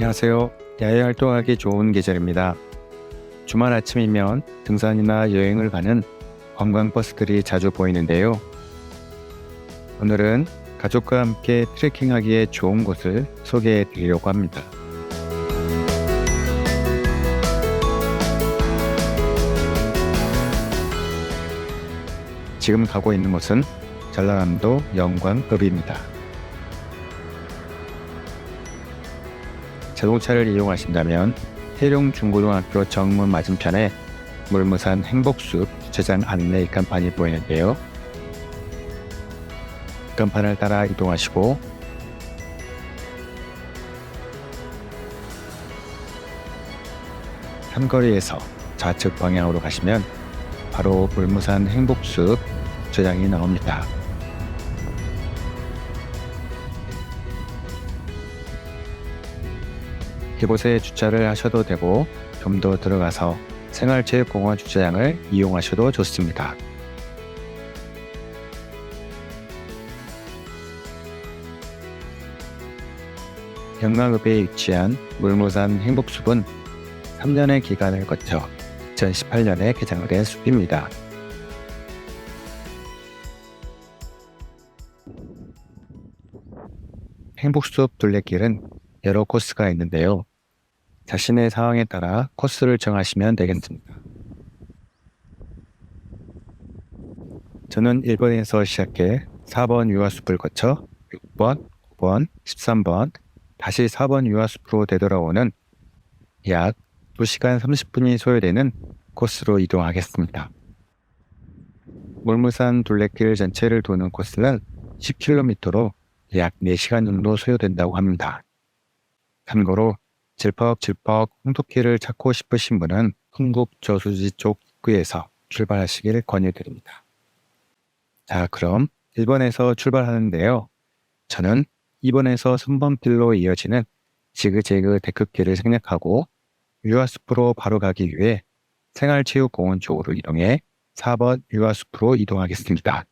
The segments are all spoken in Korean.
안녕하세요. 야외 활동하기 좋은 계절입니다. 주말 아침이면 등산이나 여행을 가는 관광버스들이 자주 보이는데요. 오늘은 가족과 함께 트레킹하기에 좋은 곳을 소개해 드리려고 합니다. 지금 가고 있는 곳은 전라남도 영광읍입니다. 자동차를 이용하신다면 해룡중고등학교 정문 맞은편에 물무산 행복숲 주차장 안내 간판이 보이는데요. 간판을 따라 이동하시고 삼거리에서 좌측 방향으로 가시면 바로 물무산 행복숲 주차장이 나옵니다. 이곳에 주차를 하셔도 되고 좀 더 들어가서 생활체육공원 주차장을 이용하셔도 좋습니다. 영광읍에 위치한 물무산 행복숲은 3년의 기간을 거쳐 2018년에 개장을 된 숲입니다. 행복숲 둘레길은 여러 코스가 있는데요. 자신의 상황에 따라 코스를 정하시면 되겠습니다. 저는 1번에서 시작해 4번 유아숲을 거쳐 6번, 9번, 13번, 다시 4번 유아숲으로 되돌아오는 약 2시간 30분이 소요되는 코스로 이동하겠습니다. 물무산 둘레길 전체를 도는 코스는 10km로 약 4시간 정도 소요된다고 합니다. 참고로 질퍽질퍽 홍토길을 찾고 싶으신 분은 흥국 저수지 쪽 입구에서 출발하시길 권유드립니다. 자, 그럼 1번에서 출발하는데요. 저는 2번에서 3번 길로 이어지는 지그재그 데크길을 생략하고 유아숲으로 바로 가기 위해 생활체육공원 쪽으로 이동해 4번 유아숲으로 이동하겠습니다.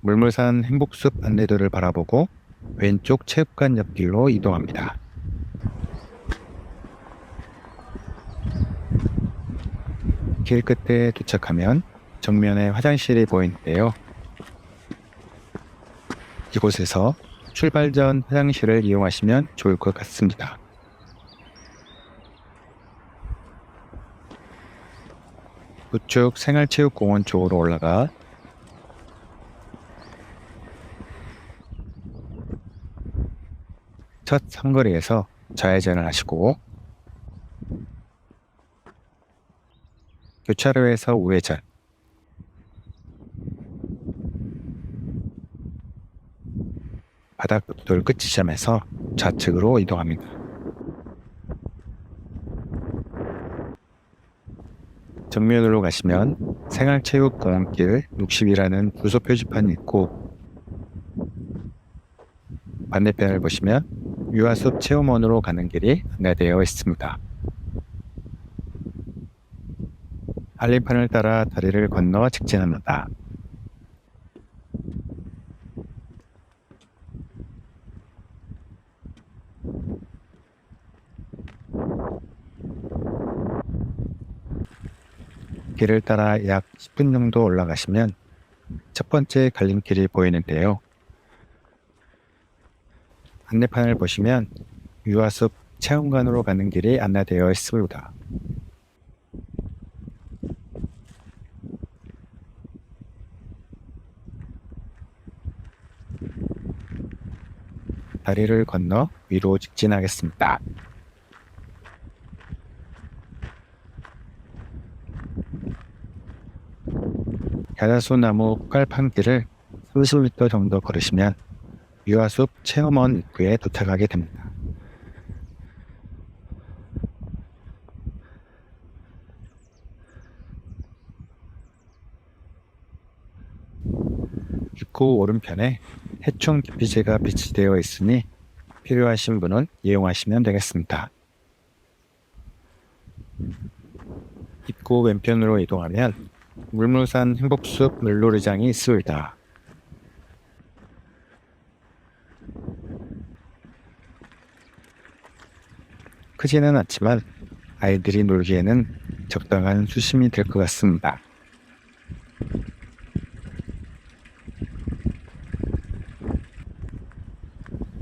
물무산 행복숲 안내도를 바라보고 왼쪽 체육관 옆길로 이동합니다. 길 끝에 도착하면 정면에 화장실이 보이는데요. 이곳에서 출발 전 화장실을 이용하시면 좋을 것 같습니다. 우측 생활체육공원 쪽으로 올라가 첫 삼거리에서 좌회전을 하시고 교차로에서 우회전, 바닥돌 끝 지점에서 좌측으로 이동합니다. 정면으로 가시면 생활체육공원길 60이라는 주소 표지판이 있고 반대편을 보시면 유아숲 체험원으로 가는 길이 안내되어 있습니다. 알림판을 따라 다리를 건너 직진합니다. 길을 따라 약 10분 정도 올라가시면 첫 번째 갈림길이 보이는데요. 안내판을 보시면 유아숲 체험관으로 가는 길이 안내되어 있습니다. 다리를 건너 위로 직진하겠습니다. 야자수나무 깔판길을 30m 정도 걸으시면 유아숲 체험원 입구에 도착하게 됩니다. 입구 오른편에 해충 기피제가 비치되어 있으니 필요하신 분은 이용하시면 되겠습니다. 입구 왼편으로 이동하면 물무산 행복숲 물놀이장이 있습니다. 크지는 않지만 아이들이 놀기에는 적당한 수심이 될 것 같습니다.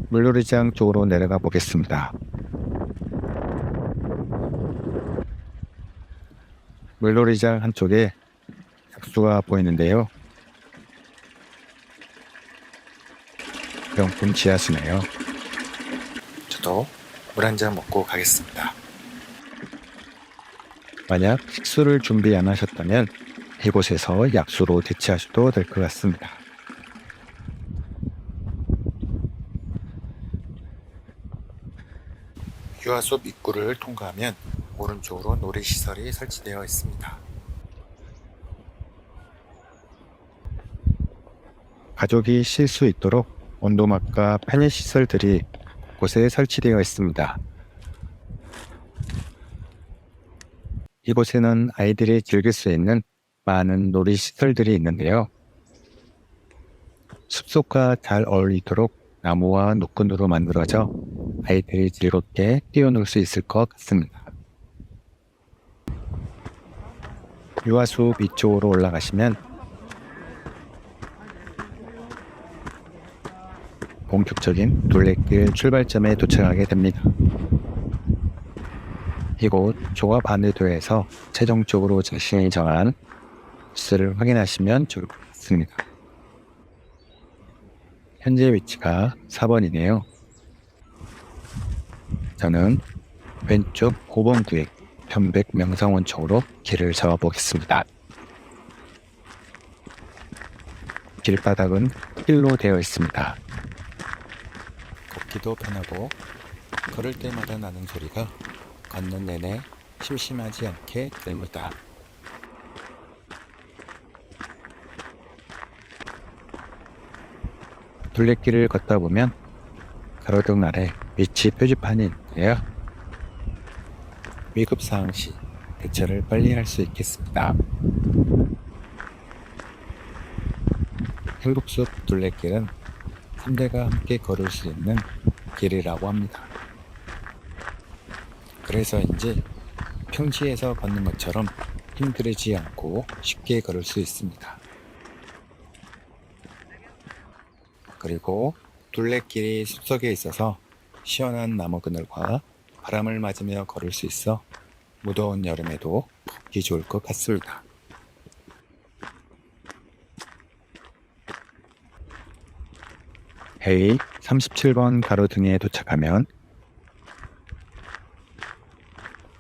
물놀이장 쪽으로 내려가 보겠습니다. 물놀이장 한쪽에 약수가 보이는데요. 명품 지하수네요. 저도 물 한 잔 먹고 가겠습니다. 만약 식수를 준비 안 하셨다면 이곳에서 약수로 대체하셔도 될 것 같습니다. 유아숲 입구를 통과하면 오른쪽으로 놀이시설이 설치되어 있습니다. 가족이 쉴 수 있도록 온도막과 편의시설들이 곳에 설치되어 있습니다. 이곳에는 아이들이 즐길 수 있는 많은 놀이시설들이 있는데요. 숲속과 잘 어울리도록 나무와 노끈으로 만들어져 아이들이 즐겁게 뛰어놀 수 있을 것 같습니다. 유아숲 이쪽으로 올라가시면 본격적인 둘레길 출발점에 도착하게 됩니다. 이곳 종합 안내도에서 최종적으로 자신이 정한 코스를 확인하시면 좋을 것 같습니다. 현재 위치가 4번이네요. 저는 왼쪽 5번 구획 편백 명상원 쪽으로 길을 잡아보겠습니다. 길바닥은 흙길로 되어 있습니다. 걷기도 편하고 걸을 때마다 나는 소리가 걷는 내내 심심하지 않게 됩니다. 둘레길을 걷다 보면 가로등 아래 위치 표지판이 있는데요. 위급사항 시 대처를 빨리 할 수 있겠습니다. 행복숲 둘레길은 3대가 함께 걸을 수 있는 길이라고 합니다. 그래서인지 평지에서 걷는 것처럼 힘들지 않고 쉽게 걸을 수 있습니다. 그리고 둘레길이 숲속에 있어서 시원한 나무 그늘과 바람을 맞으며 걸을 수 있어 무더운 여름에도 걷기 좋을 것 같습니다. 헤이 37번 가로등에 도착하면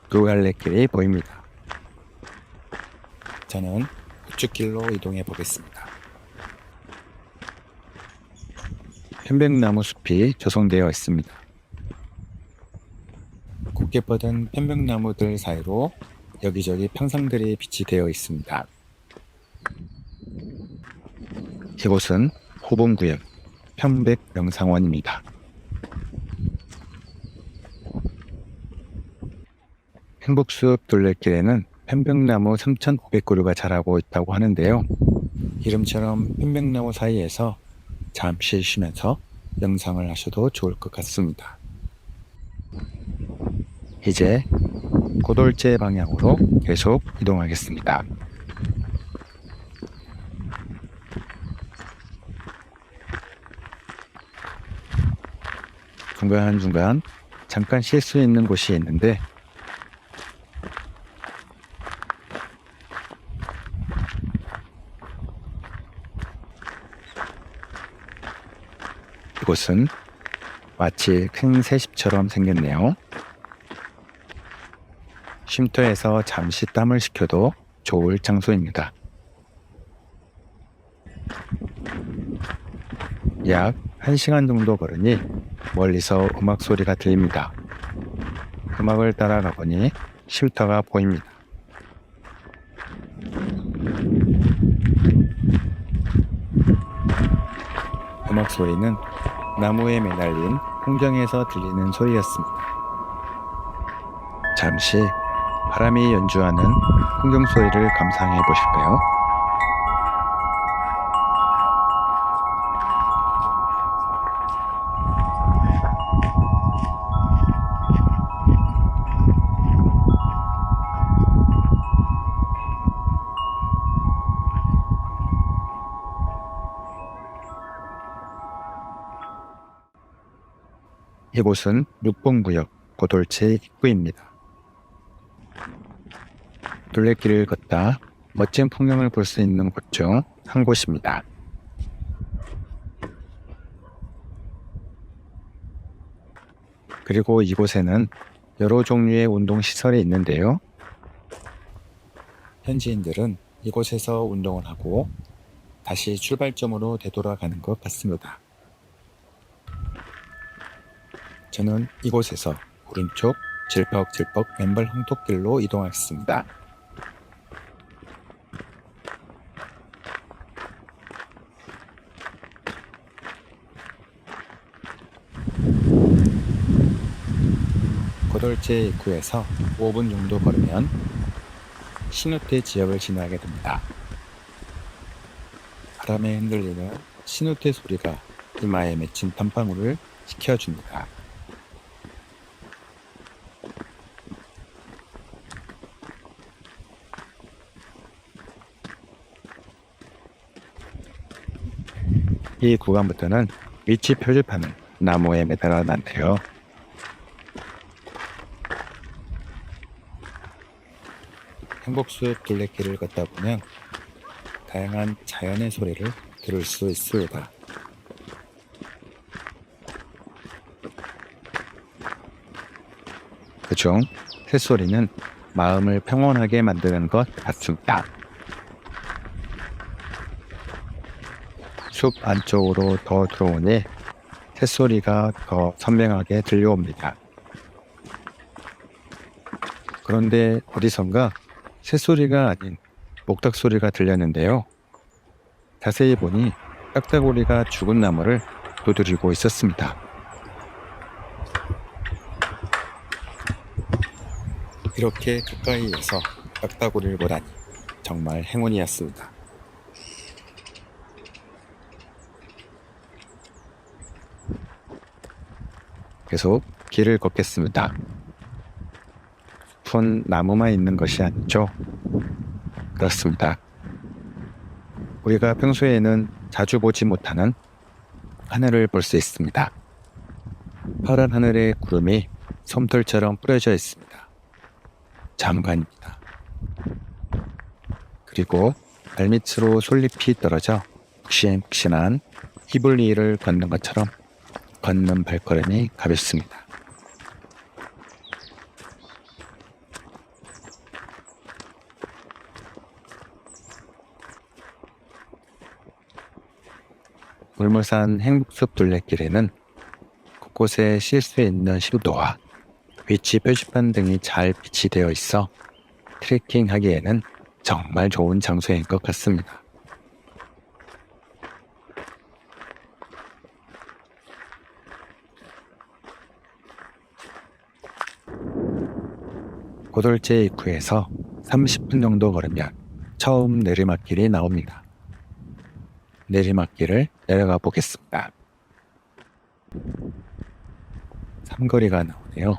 두 갈래 길이 보입니다. 저는 우측길로 이동해 보겠습니다. 편백나무 숲이 조성되어 있습니다. 곱게 뻗은 편백나무들 사이로 여기저기 평상들이 비치되어 있습니다. 이곳은 호봉구역 편백명상원입니다. 행복숲 둘레길에는 편백나무 3,500그루가 자라고 있다고 하는데요. 이름처럼 편백나무 사이에서 잠시 쉬면서 명상을 하셔도 좋을 것 같습니다. 이제 고돌제 방향으로 계속 이동하겠습니다. 중간중간 잠깐 쉴 수 있는 곳이 있는데 이곳은 마치 큰 새집처럼 생겼네요. 쉼터에서 잠시 땀을 식혀도 좋을 장소입니다. 약 1시간 정도 걸으니 멀리서 음악 소리가 들립니다. 음악을 따라가 보니 쉼터가 보입니다. 음악 소리는 나무에 매달린 풍경에서 들리는 소리였습니다. 잠시 바람이 연주하는 풍경 소리를 감상해 보실까요? 이곳은 6번 구역 고돌체 입구입니다. 둘레길을 걷다 멋진 풍경을 볼 수 있는 곳 중 한 곳입니다. 그리고 이곳에는 여러 종류의 운동시설이 있는데요. 현지인들은 이곳에서 운동을 하고 다시 출발점으로 되돌아가는 것 같습니다. 저는 이곳에서 오른쪽 질퍽질퍽 맨발 황토길로 이동하겠습니다. 고돌제 입구에서 5분 정도 걸으면 시누테 지역을 지나게 됩니다. 바람에 흔들리는 시누테 소리가 이마에 맺힌 땀방울을 식혀줍니다. 이 구간부터는 위치 표지판을 나무에 매달아 놨네요. 행복숲 둘레길을 걷다 보면 다양한 자연의 소리를 들을 수 있습니다. 그중 새소리는 마음을 평온하게 만드는 것 같습니다. 숲 안쪽으로 더 들어오니 새소리가 더 선명하게 들려옵니다. 그런데 어디선가 새소리가 아닌 목탁 소리가 들렸는데요. 자세히 보니 딱따구리가 죽은 나무를 두드리고 있었습니다. 이렇게 가까이에서 딱따구리를 보다니 정말 행운이었습니다. 계속 길을 걷겠습니다. 숲은 나무만 있는 것이 아니죠. 그렇습니다. 우리가 평소에는 자주 보지 못하는 하늘을 볼 수 있습니다. 파란 하늘에 구름이 솜털처럼 뿌려져 있습니다. 잠관입니다. 그리고 발밑으로 솔잎이 떨어져 푹신푹신한 이불 위를 걷는 것처럼 걷는 발걸음이 가볍습니다. 울무산 행복숲 둘레길에는 곳곳에 쉴 수 있는 식도와 위치 표지판 등이 잘 비치되어 있어 트레킹하기에는 정말 좋은 장소인 것 같습니다. 고돌제 입구에서 30분 정도 걸으면 처음 내리막길이 나옵니다. 내리막길을 내려가 보겠습니다. 삼거리가 나오네요.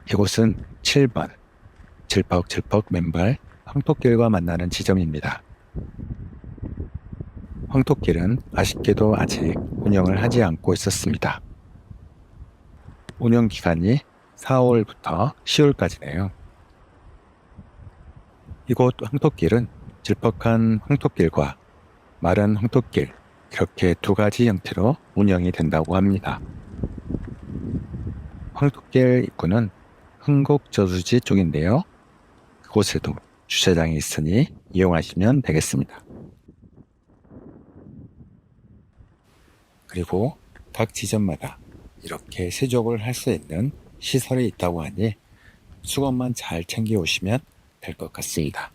이곳은 7번 질퍽질퍽 맨발 황토길과 만나는 지점입니다. 황토길은 아쉽게도 아직 운영을 하지 않고 있었습니다. 운영 기간이 4월부터 10월까지네요. 이곳 황토길은 질퍽한 황토길과 마른 황토길 이렇게 두 가지 형태로 운영이 된다고 합니다. 황토길 입구는 흥곡저수지 쪽인데요. 그곳에도 주차장이 있으니 이용하시면 되겠습니다. 그리고 각 지점마다 이렇게 세족을 할 수 있는 시설이 있다고 하니 수건만 잘 챙겨 오시면 될 것 같습니다.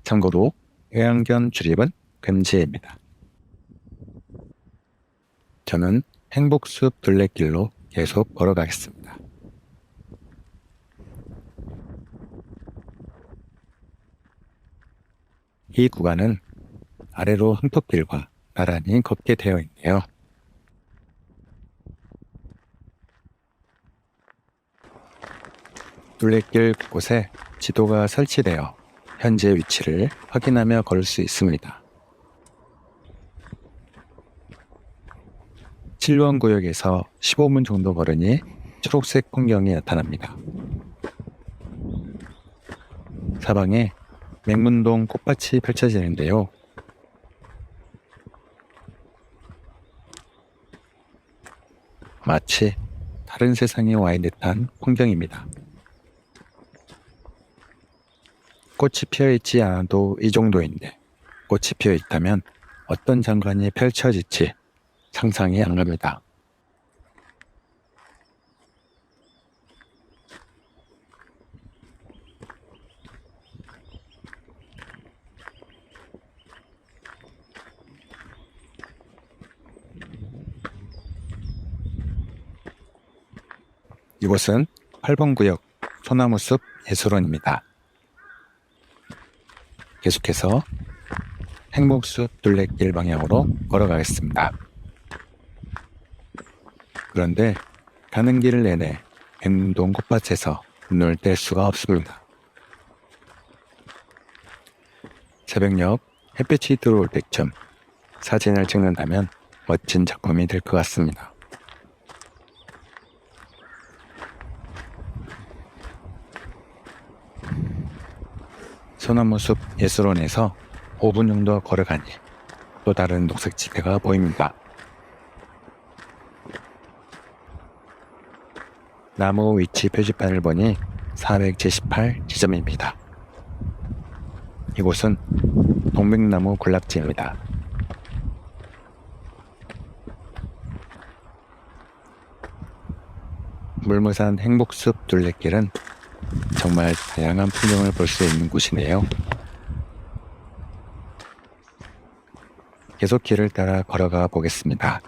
참고로 외양견 출입은 금지입니다. 저는 행복숲 둘레길로 계속 걸어가겠습니다. 이 구간은 아래로 황토길과 나란히 걷게 되어 있네요. 둘레길 곳곳에 지도가 설치되어 현재 위치를 확인하며 걸을 수 있습니다. 7번 구역에서 15분 정도 걸으니 초록색 풍경이 나타납니다. 사방에 맹문동 꽃밭이 펼쳐지는데요. 마치 다른 세상에 와 있는 듯한 풍경입니다. 꽃이 피어있지 않아도 이 정도인데 꽃이 피어있다면 어떤 장관이 펼쳐질지 상상이 안 갑니다. 이곳은 8번 구역 소나무숲 예술원입니다. 계속해서 행복숲 둘레길 방향으로 걸어가겠습니다. 그런데 가는 길 내내 맹문동 꽃밭에서 눈을 뗄 수가 없습니다. 새벽녘 햇빛이 들어올 때쯤 사진을 찍는다면 멋진 작품이 될 것 같습니다. 소나무숲 예술원에서 5분 정도 걸어가니 또 다른 녹색지대가 보입니다. 나무 위치 표지판을 보니 478 지점입니다. 이곳은 동백나무 군락지입니다. 물무산 행복숲 둘레길은 정말 다양한 풍경을 볼 수 있는 곳이네요. 계속 길을 따라 걸어가 보겠습니다.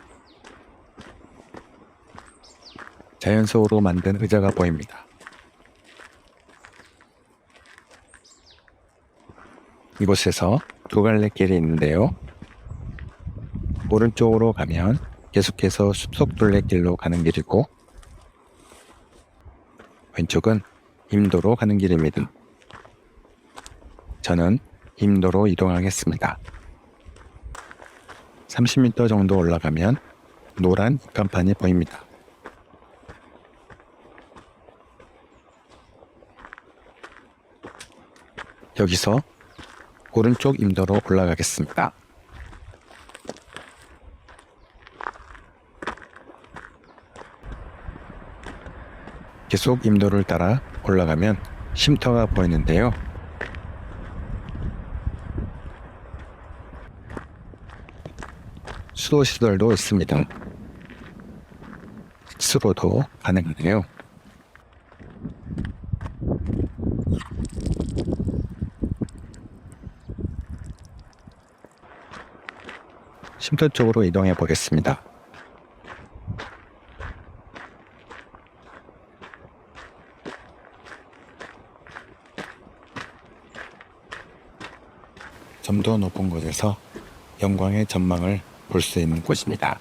자연 속으로 만든 의자가 보입니다. 이곳에서 두 갈래 길이 있는데요. 오른쪽으로 가면 계속해서 숲속 둘레길로 가는 길이고 왼쪽은 임도로 가는 길입니다. 저는 임도로 이동하겠습니다. 30m 정도 올라가면 노란 입간판이 보입니다. 여기서 오른쪽 임도로 올라가겠습니다. 계속 임도를 따라 올라가면 쉼터가 보이는데요. 수도시설도 있습니다. 식수로도 가능하네요. 쉼터 쪽으로 이동해 보겠습니다. 좀 더 높은 곳에서 영광의 전망을 볼 수 있는 곳입니다.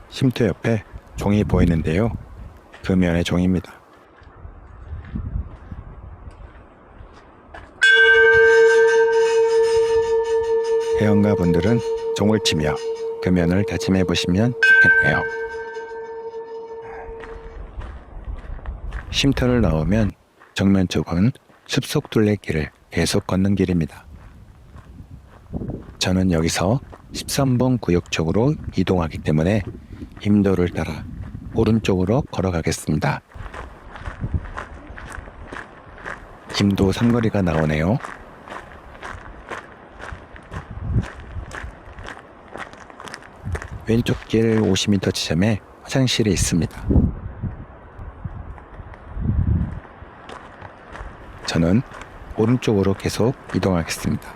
쉼터 옆에 종이 보이는데요. 금연의 종입니다. 회원가 분들은 종을 치며 금연을 다짐해 보시면 좋겠네요. 쉼터를 나오면 정면 쪽은 숲속 둘레길을 계속 걷는 길입니다. 저는 여기서 13번 구역 쪽으로 이동하기 때문에 임도를 따라 오른쪽으로 걸어가겠습니다. 임도 삼거리가 나오네요. 왼쪽 길 50m 지점에 화장실이 있습니다. 저는 오른쪽으로 계속 이동하겠습니다.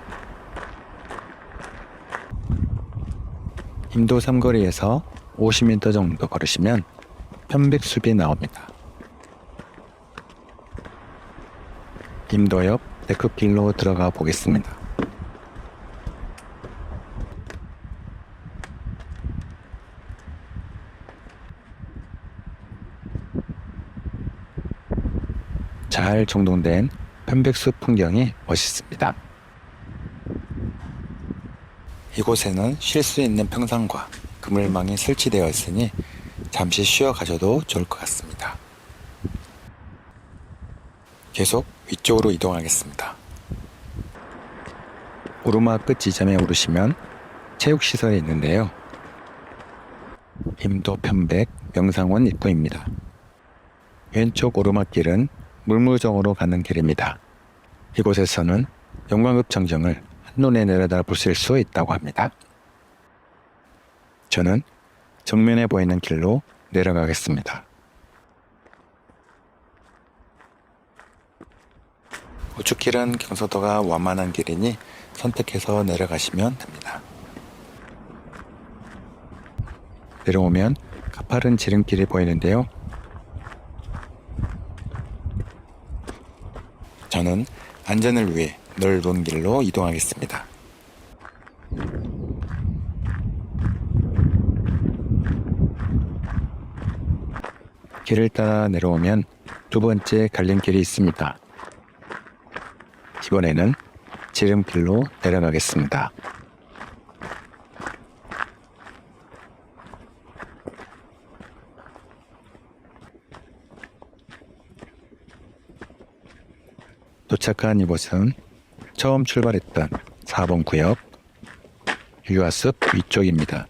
임도 삼거리에서 50m 정도 걸으시면 편백숲이 나옵니다. 임도 옆 데크길로 들어가 보겠습니다. 잘 정돈된 편백숲 풍경이 멋있습니다. 이곳에는 쉴 수 있는 평상과 그물망이 설치되어 있으니 잠시 쉬어 가셔도 좋을 것 같습니다. 계속 위쪽으로 이동하겠습니다. 오르막 끝 지점에 오르시면 체육시설이 있는데요. 임도 편백 명상원 입구입니다. 왼쪽 오르막길은 물무정으로 가는 길입니다. 이곳에서는 영광읍 정정을 한눈에 내려다 보실 수 있다고 합니다. 저는 정면에 보이는 길로 내려가겠습니다. 우측길은 경사도가 완만한 길이니 선택해서 내려가시면 됩니다. 내려오면 가파른 지름길이 보이는데요. 저는 안전을 위해 넓은 길로 이동하겠습니다. 길을 따라 내려오면 두 번째 갈림길이 있습니다. 이번에는 지름길로 내려가겠습니다. 도착한 이곳은 처음 출발했던 4번 구역 유아숲 위쪽입니다.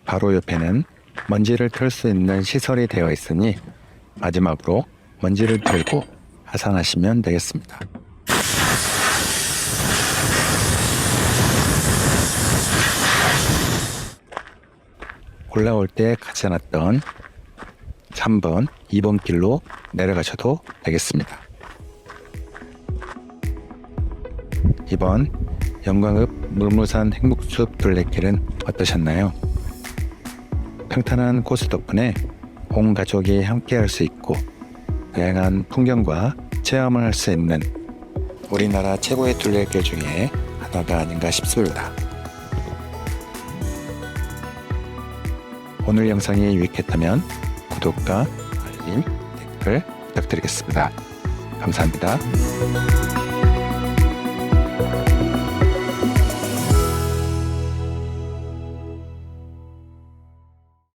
바로 옆에는 먼지를 털 수 있는 시설이 되어 있으니 마지막으로 먼지를 털고 하산하시면 되겠습니다. 올라올 때 가지 않았던 3번, 2번 길로 내려가셔도 되겠습니다. 이번 영광읍 물무산 행복숲 둘레길은 어떠셨나요? 평탄한 코스 덕분에 온 가족이 함께 할 수 있고 다양한 풍경과 체험을 할 수 있는 우리나라 최고의 둘레길 중에 하나가 아닌가 싶습니다. 오늘 영상이 유익했다면 구독과 알림, 댓글 부탁드리겠습니다. 감사합니다.